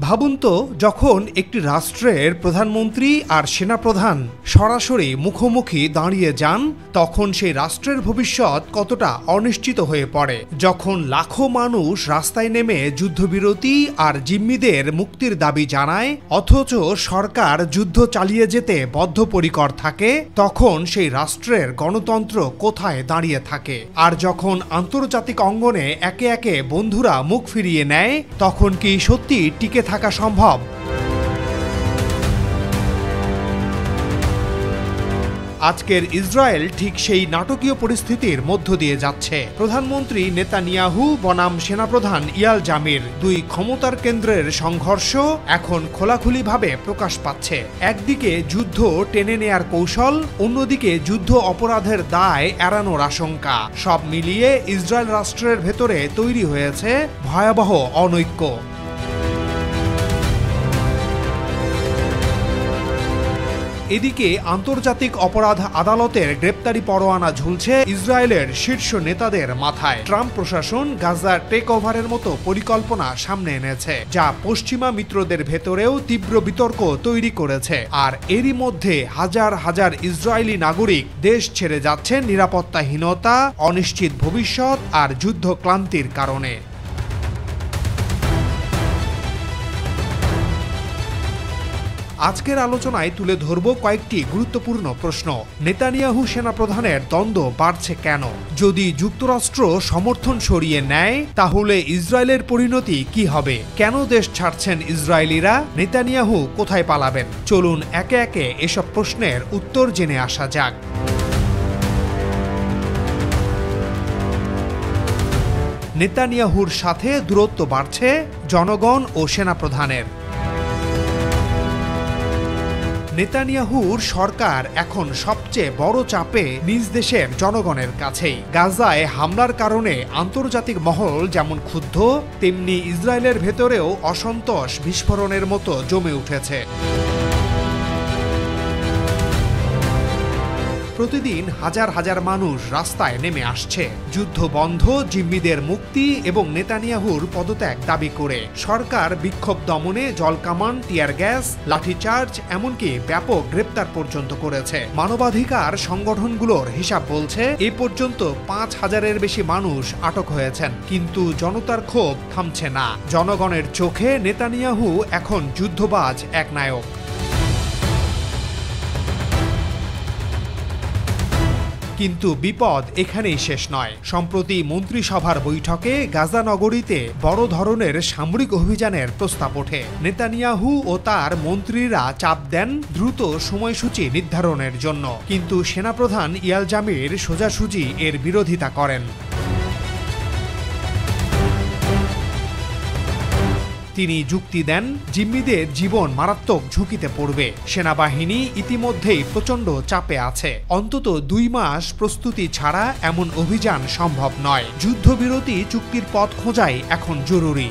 ভাবুন তো, যখন একটি রাষ্ট্রের প্রধানমন্ত্রী আর সেনাপ্রধান সরাসরি মুখোমুখি দাঁড়িয়ে যান, তখন সেই রাষ্ট্রের ভবিষ্যৎ কতটা অনিশ্চিত হয়ে পড়ে। যখন লাখো মানুষ রাস্তায় নেমে যুদ্ধবিরতি আর জিম্মিদের মুক্তির দাবি জানায়, অথচ সরকার যুদ্ধ চালিয়ে যেতে বদ্ধপরিকর থাকে, তখন সেই রাষ্ট্রের গণতন্ত্র কোথায় দাঁড়িয়ে থাকে? আর যখন আন্তর্জাতিক অঙ্গনে একে একে বন্ধুরা মুখ ফিরিয়ে নেয়, তখন কি সত্যি টিকে থাকা সম্ভব? আজকের ইসরায়েল ঠিক সেই নাটকীয় পরিস্থিতির মধ্য দিয়ে যাচ্ছে। প্রধানমন্ত্রী নেতানিয়াহু বনাম সেনাপ্রধান ইয়াল জামির দুই ক্ষমতার কেন্দ্রের সংঘর্ষ এখন খোলাখুলিভাবে প্রকাশ পাচ্ছে। একদিকে যুদ্ধ টেনে নেয়ার কৌশল, অন্যদিকে যুদ্ধ অপরাধের দায় এড়ানোর আশঙ্কা। সব মিলিয়ে ইসরায়েল রাষ্ট্রের ভেতরে তৈরি হয়েছে ভয়াবহ অনৈক্য। এদিকে আন্তর্জাতিক অপরাধ আদালতের গ্রেপ্তারি পরোয়ানা ঝুলছে ইসরায়েলের শীর্ষ নেতাদের মাথায়। ট্রাম্প প্রশাসন গাজার টেক ওভারের মতো পরিকল্পনা সামনে এনেছে, যা পশ্চিমা মিত্রদের ভেতরেও তীব্র বিতর্ক তৈরি করেছে। আর এরই মধ্যে হাজার হাজার ইসরায়েলি নাগরিক দেশ ছেড়ে যাচ্ছেন নিরাপত্তাহীনতা, অনিশ্চিত ভবিষ্যৎ আর যুদ্ধ ক্লান্তির কারণে। আজকের আলোচনায় তুলে ধরব কয়েকটি গুরুত্বপূর্ণ প্রশ্ন। নেতানিয়াহু সেনাপ্রধানের দ্বন্দ্ব বাড়ছে কেন? যদি যুক্তরাষ্ট্র সমর্থন সরিয়ে নেয়, তাহলে ইসরায়েলের পরিণতি কি হবে? কেন দেশ ছাড়ছেন ইসরায়েলিরা? নেতানিয়াহু কোথায় পালাবেন? চলুন একে একে এসব প্রশ্নের উত্তর জেনে আসা যাক। নেতানিয়াহুর সাথে দূরত্ব বাড়ছে জনগণ ও সেনাপ্রধানের। নেতানিয়াহুর সরকার এখন সবচেয়ে বড় চাপে নিজ দেশের জনগণের কাছেই। গাজায় হামলার কারণে আন্তর্জাতিক মহল যেমন ক্ষুব্ধ, তেমনি ইসরায়েলের ভেতরেও অসন্তোষ বিস্ফোরণের মতো জমে উঠেছে। প্রতিদিন হাজার হাজার মানুষ রাস্তায় নেমে আসছে যুদ্ধ বন্ধ, জিম্মিদের মুক্তি এবং নেতানিয়াহুর পদত্যাগ দাবি করে। সরকার বিক্ষোভ দমনে জলকামান, টিয়ার গ্যাস, লাঠিচার্জ, এমনকি ব্যাপক গ্রেপ্তার পর্যন্ত করেছে। মানবাধিকার সংগঠনগুলোর হিসাব বলছে এ পর্যন্ত ৫,০০০-এর বেশি মানুষ আটক হয়েছেন। কিন্তু জনতার ক্ষোভ থামছে না। জনগণের চোখে নেতানিয়াহু এখন যুদ্ধবাজ এক নায়ক। কিন্তু বিপদ এখানেই শেষ নয়। সম্প্রতি মন্ত্রিসভার বৈঠকে গাজা নগরীতে বড় ধরনের সামরিক অভিযানের প্রস্তাব ওঠে। নেতানিয়াহু ও তার মন্ত্রীরা চাপ দেন দ্রুত সময়সূচি নির্ধারণের জন্য, কিন্তু সেনাপ্রধান ইয়াল জামির সোজাসুজি এর বিরোধিতা করেন। তিনি যুক্তি দেন, জিম্মিদের জীবন মারাত্মক ঝুঁকিতে পড়বে। সেনাবাহিনী ইতিমধ্যেই প্রচণ্ড চাপে আছে। অন্তত ২ মাস প্রস্তুতি ছাড়া এমন অভিযান সম্ভব নয়। যুদ্ধবিরতি চুক্তির পথ খোঁজাই এখন জরুরি।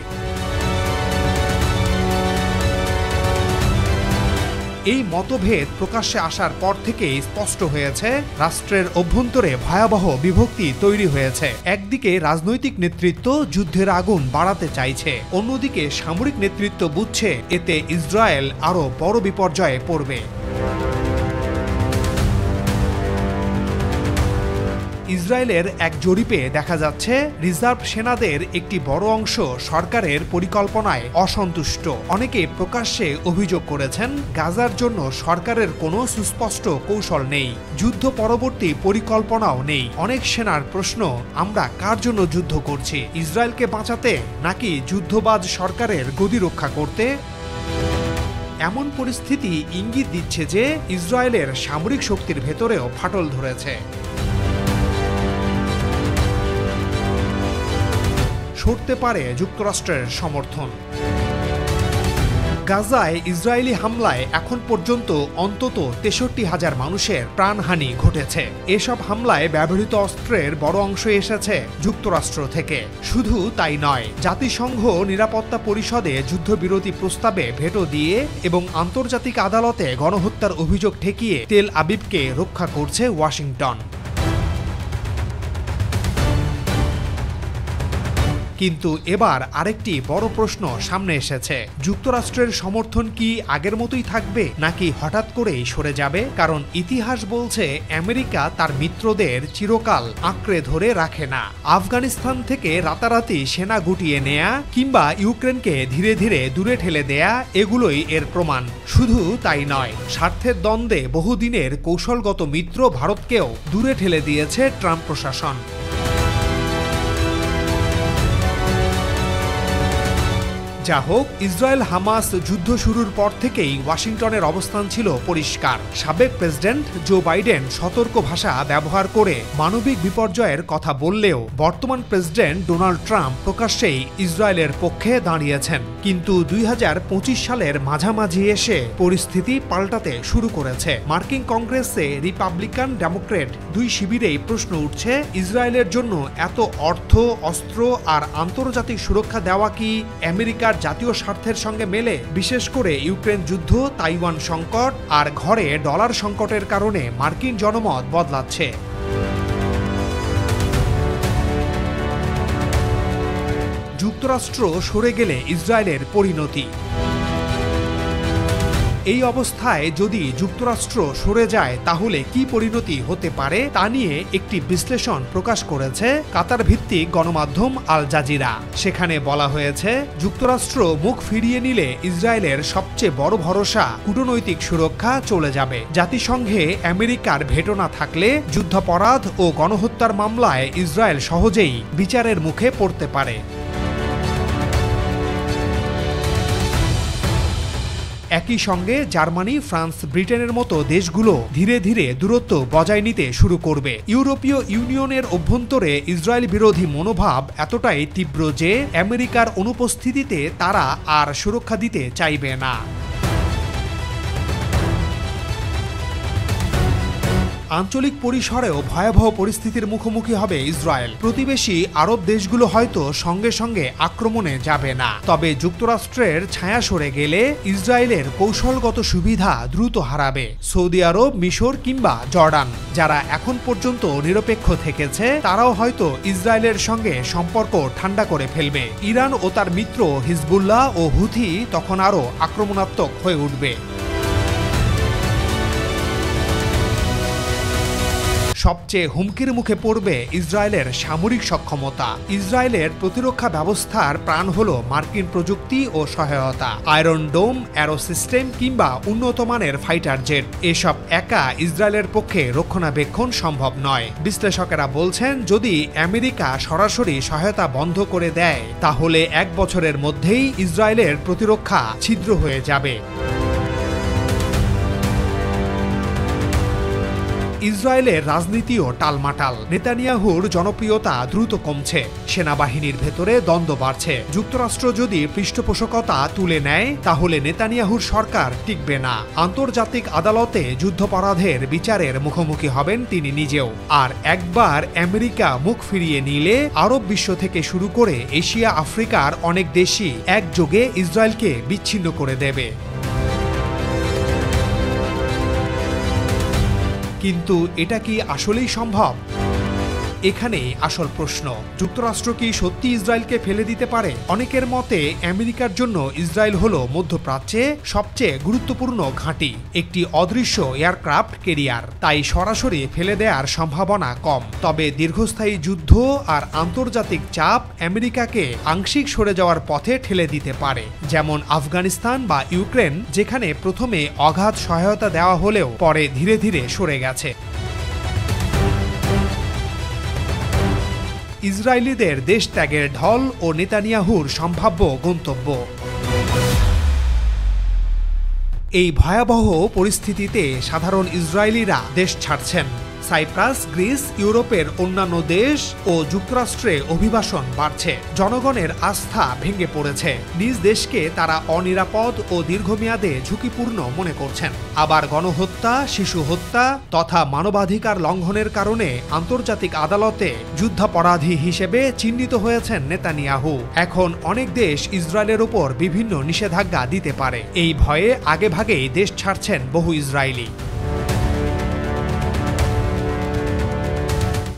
এই মতভেদ প্রকাশ্যে আসার পর থেকেই স্পষ্ট হয়েছে রাষ্ট্রের অভ্যন্তরে ভয়াবহ বিভক্তি তৈরি হয়েছে। একদিকে রাজনৈতিক নেতৃত্ব যুদ্ধের আগুন বাড়াতে চাইছে, অন্যদিকে সামরিক নেতৃত্ব বুঝছে এতে ইসরায়েল আরও বড় বিপর্যয়ে পড়বে। ইসরায়েলের এক জরিপে দেখা যাচ্ছে রিজার্ভ সেনাদের একটি বড় অংশ সরকারের পরিকল্পনায় অসন্তুষ্ট। অনেকে প্রকাশ্যে অভিযোগ করেছেন গাজার জন্য সরকারের কোনো সুস্পষ্ট কৌশল নেই, যুদ্ধ পরবর্তী পরিকল্পনাও নেই। অনেক সেনার প্রশ্ন, আমরা কার জন্য যুদ্ধ করছি? ইসরায়েলকে বাঁচাতে নাকি যুদ্ধবাজ সরকারের গদি রক্ষা করতে? এমন পরিস্থিতি ইঙ্গিত দিচ্ছে যে ইসরায়েলের সামরিক শক্তির ভেতরেও ফাটল ধরেছে। সরতে পারে যুক্তরাষ্ট্রের সমর্থন। গাজায় ইসরায়েলি হামলায় এখন পর্যন্ত অন্তত ৬৩,০০০ মানুষের প্রাণহানি ঘটেছে। এসব হামলায় ব্যবহৃত অস্ত্রের বড় অংশ এসেছে যুক্তরাষ্ট্র থেকে। শুধু তাই নয়, জাতিসংঘ নিরাপত্তা পরিষদে যুদ্ধবিরতি প্রস্তাবে ভেটো দিয়ে এবং আন্তর্জাতিক আদালতে গণহত্যার অভিযোগ ঠেকিয়ে তেল আবিবকে রক্ষা করছে ওয়াশিংটন। কিন্তু এবার আরেকটি বড় প্রশ্ন সামনে এসেছে, যুক্তরাষ্ট্রের সমর্থন কি আগের মতোই থাকবে নাকি হঠাৎ করেই সরে যাবে? কারণ ইতিহাস বলছে আমেরিকা তার মিত্রদের চিরকাল আঁকড়ে ধরে রাখে না। আফগানিস্তান থেকে রাতারাতি সেনা গুটিয়ে নেয়া কিংবা ইউক্রেনকে ধীরে ধীরে দূরে ঠেলে দেয়া এগুলোই এর প্রমাণ। শুধু তাই নয়, স্বার্থের দ্বন্দ্বে বহুদিনের কৌশলগত মিত্র ভারতকেও দূরে ঠেলে দিয়েছে ট্রাম্প প্রশাসন। যা হোক, ইসরায়েল হামাস যুদ্ধ শুরুর পর থেকেই ওয়াশিংটনের অবস্থান ছিল পরিষ্কার। সাবেক প্রেসিডেন্ট জো বাইডেন সতর্ক ভাষা ব্যবহার করে মানবিক বিপর্যয়ের কথা বললেও বর্তমান প্রেসিডেন্ট ডোনাল্ড ট্রাম্প প্রকাশ্যেই ইসরায়েলের পক্ষে দাঁড়িয়েছেন। কিন্তু 2025 সালের মাঝামাঝি এসে পরিস্থিতি পাল্টাতে শুরু করেছে। মার্কিন কংগ্রেসে রিপাবলিকান ডেমোক্রেট দুই শিবিরেই প্রশ্ন উঠছে, ইসরায়েলের জন্য এত অর্থ, অস্ত্র আর আন্তর্জাতিক সুরক্ষা দেওয়া কি আমেরিকার জাতীয় স্বার্থের সঙ্গে মেলে? বিশেষ করে ইউক্রেন যুদ্ধ, তাইওয়ান সংকট আর ঘরে ডলার সংকটের কারণে মার্কিন জনমত বদলাচ্ছে। যুক্তরাষ্ট্র সরে গেলে ইসরায়েলের পরিণতি। এই অবস্থায় যদি যুক্তরাষ্ট্র সরে যায় তাহলে কি পরিণতি হতে পারে তা নিয়ে একটি বিশ্লেষণ প্রকাশ করেছে কাতার ভিত্তিক গণমাধ্যম আল জাজিরা। সেখানে বলা হয়েছে, যুক্তরাষ্ট্র মুখ ফিরিয়ে নিলে ইসরায়েলের সবচেয়ে বড় ভরসা কূটনৈতিক সুরক্ষা চলে যাবে। জাতিসংঘে আমেরিকার ভেটো না থাকলে যুদ্ধাপরাধ ও গণহত্যার মামলায় ইসরায়েল সহজেই বিচারের মুখে পড়তে পারে। একই সঙ্গে জার্মানি, ফ্রান্স, ব্রিটেনের মতো দেশগুলো ধীরে ধীরে দূরত্ব বজায় নিতে শুরু করবে। ইউরোপীয় ইউনিয়নের অভ্যন্তরে ইসরায়েল বিরোধী মনোভাব এতটাই তীব্র যে আমেরিকার অনুপস্থিতিতে তারা আর সুরক্ষা দিতে চাইবে না। আঞ্চলিক পরিসরেও ভয়াবহ পরিস্থিতির মুখোমুখি হবে ইসরায়েল। প্রতিবেশী আরব দেশগুলো হয়তো সঙ্গে সঙ্গে আক্রমণে যাবে না, তবে যুক্তরাষ্ট্রের ছায়া সরে গেলে ইসরায়েলের কৌশলগত সুবিধা দ্রুত হারাবে সৌদি আরব, মিশর কিংবা জর্ডান। যারা এখন পর্যন্ত নিরপেক্ষ থেকেছে তারাও হয়তো ইসরায়েলের সঙ্গে সম্পর্ক ঠান্ডা করে ফেলবে। ইরান ও তার মিত্র হিজবুল্লাহ ও হুথি তখন আরও আক্রমণাত্মক হয়ে উঠবে। সবচেয়ে হুমকির মুখে পড়বে ইসরায়েলের সামরিক সক্ষমতা। ইসরায়েলের প্রতিরক্ষা ব্যবস্থার প্রাণ হল মার্কিন প্রযুক্তি ও সহায়তা। আয়রন ডোম, অ্যারো সিস্টেম কিংবা উন্নত মানের ফাইটার জেট, এসব একা ইসরায়েলের পক্ষে রক্ষণাবেক্ষণ সম্ভব নয়। বিশ্লেষকেরা বলছেন, যদি আমেরিকা সরাসরি সহায়তা বন্ধ করে দেয় তাহলে 1 বছরের মধ্যেই ইসরায়েলের প্রতিরক্ষা ছিদ্র হয়ে যাবে। ইসরায়েলের রাজনীতিও টালমাটাল। নেতানিয়াহুর জনপ্রিয়তা দ্রুত কমছে, সেনাবাহিনীর ভেতরে দ্বন্দ্ব বাড়ছে। যুক্তরাষ্ট্র যদি পৃষ্ঠপোষকতা তুলে নেয় তাহলে নেতানিয়াহুর সরকার টিকবে না। আন্তর্জাতিক আদালতে যুদ্ধাপরাধের বিচারের মুখোমুখি হবেন তিনি নিজেও। আর একবার আমেরিকা মুখ ফিরিয়ে নিলে আরব বিশ্ব থেকে শুরু করে এশিয়া, আফ্রিকার অনেক দেশই একযোগে ইসরায়েলকে বিচ্ছিন্ন করে দেবে। কিন্তু এটা কি আসলেই সম্ভব? এখানেই আসল প্রশ্ন। যুক্তরাষ্ট্র কি সত্যি ইসরায়েলকে ফেলে দিতে পারে? অনেকের মতে আমেরিকার জন্য ইসরায়েল হলো মধ্যপ্রাচ্যে সবচেয়ে গুরুত্বপূর্ণ ঘাঁটি, একটি অদৃশ্য এয়ারক্রাফট ক্যারিয়ার। তাই সরাসরি ফেলে দেওয়ার সম্ভাবনা কম। তবে দীর্ঘস্থায়ী যুদ্ধ আর আন্তর্জাতিক চাপ আমেরিকাকে আংশিক সরে যাওয়ার পথে ঠেলে দিতে পারে, যেমন আফগানিস্তান বা ইউক্রেন, যেখানে প্রথমে অগাধ সহায়তা দেওয়া হলেও পরে ধীরে ধীরে সরে গেছে। ইসরায়েলিদের দেশ ত্যাগের ঢল ও নেতানিয়াহুর সম্ভাব্য গন্তব্য। এই ভয়াবহ পরিস্থিতিতে সাধারণ ইসরায়েলিরা দেশ ছাড়ছেন। সাইপ্রাস, গ্রিস, ইউরোপের অন্যান্য দেশ ও যুক্তরাষ্ট্রে অভিবাসন বাড়ছে। জনগণের আস্থা ভেঙে পড়েছে। নিজ দেশকে তারা অনিরাপদ ও দীর্ঘমেয়াদে ঝুঁকিপূর্ণ মনে করছেন। আবার গণহত্যা, শিশু হত্যা তথা মানবাধিকার লঙ্ঘনের কারণে আন্তর্জাতিক আদালতে যুদ্ধাপরাধী হিসেবে চিহ্নিত হয়েছেন নেতানিয়াহু। এখন অনেক দেশ ইসরায়েলের উপর বিভিন্ন নিষেধাজ্ঞা দিতে পারে। এই ভয়ে আগেভাগেই দেশ ছাড়ছেন বহু ইসরায়েলি।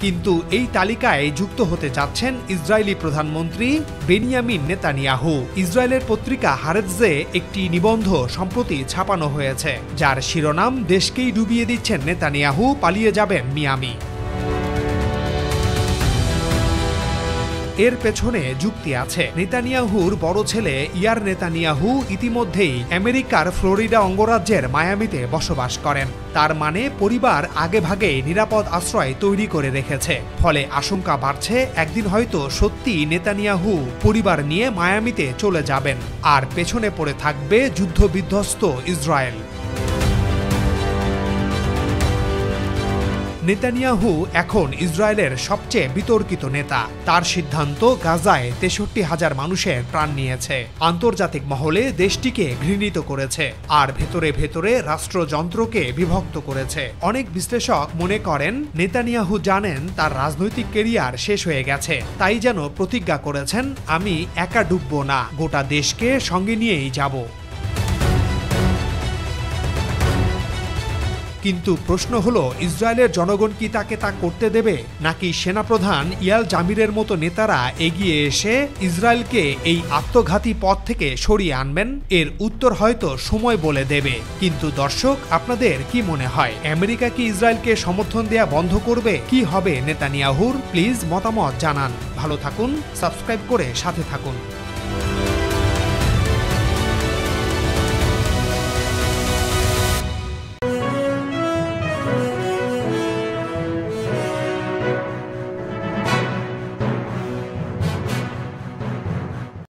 কিন্তু এই তালিকায় যুক্ত হতে যাচ্ছেন ইসরায়েলি প্রধানমন্ত্রী বেনিয়ামিন নেতানিয়াহু। ইসরায়েলের পত্রিকা হারেৎজে একটি নিবন্ধ সম্প্রতি ছাপানো হয়েছে, যার শিরোনাম দেশকেই ডুবিয়ে দিচ্ছেন নেতানিয়াহু, পালিয়ে যাবেন মিয়ামি। এর পেছনে যুক্তি আছে। নেতানিয়াহুর বড় ছেলে ইয়ার নেতানিয়াহু ইতিমধ্যেই আমেরিকার ফ্লোরিডা অঙ্গরাজ্যের মায়ামিতে বসবাস করেন। তার মানে পরিবার আগেভাগেই নিরাপদ আশ্রয় তৈরি করে রেখেছে। ফলে আশঙ্কা বাড়ছে একদিন হয়তো সত্যি নেতানিয়াহু পরিবার নিয়ে মায়ামিতে চলে যাবেন, আর পেছনে পড়ে থাকবে যুদ্ধবিধ্বস্ত ইসরায়েল। নেতানিয়াহু এখন ইসরায়েলের সবচেয়ে বিতর্কিত নেতা। তার সিদ্ধান্ত গাজায় 63,000 মানুষের প্রাণ নিয়েছে, আন্তর্জাতিক মহলে দেশটিকে ঘৃণিত করেছে, আর ভেতরে ভেতরে রাষ্ট্রযন্ত্রকে বিভক্ত করেছে। অনেক বিশ্লেষক মনে করেন নেতানিয়াহু জানেন তার রাজনৈতিক কেরিয়ার শেষ হয়ে গেছে, তাই যেন প্রতিজ্ঞা করেছেন, আমি একা ডুববো না, গোটা দেশকে সঙ্গে নিয়েই যাব। কিন্তু প্রশ্ন হলো, ইসরায়েলের জনগণ কি তাকে তা করতে দেবে, নাকি সেনাপ্রধান ইয়াল জামিরের মতো নেতারা এগিয়ে এসে ইসরায়েলকে এই আত্মঘাতী পথ থেকে সরিয়ে আনবেন? এর উত্তর হয়তো সময় বলে দেবে। কিন্তু দর্শক, আপনাদের কি মনে হয়, আমেরিকা কি ইসরায়েলকে সমর্থন দেয়া বন্ধ করবে? কি হবে নেতানিয়াহুর? প্লিজ মতামত জানান। ভালো থাকুন, সাবস্ক্রাইব করে সাথে থাকুন।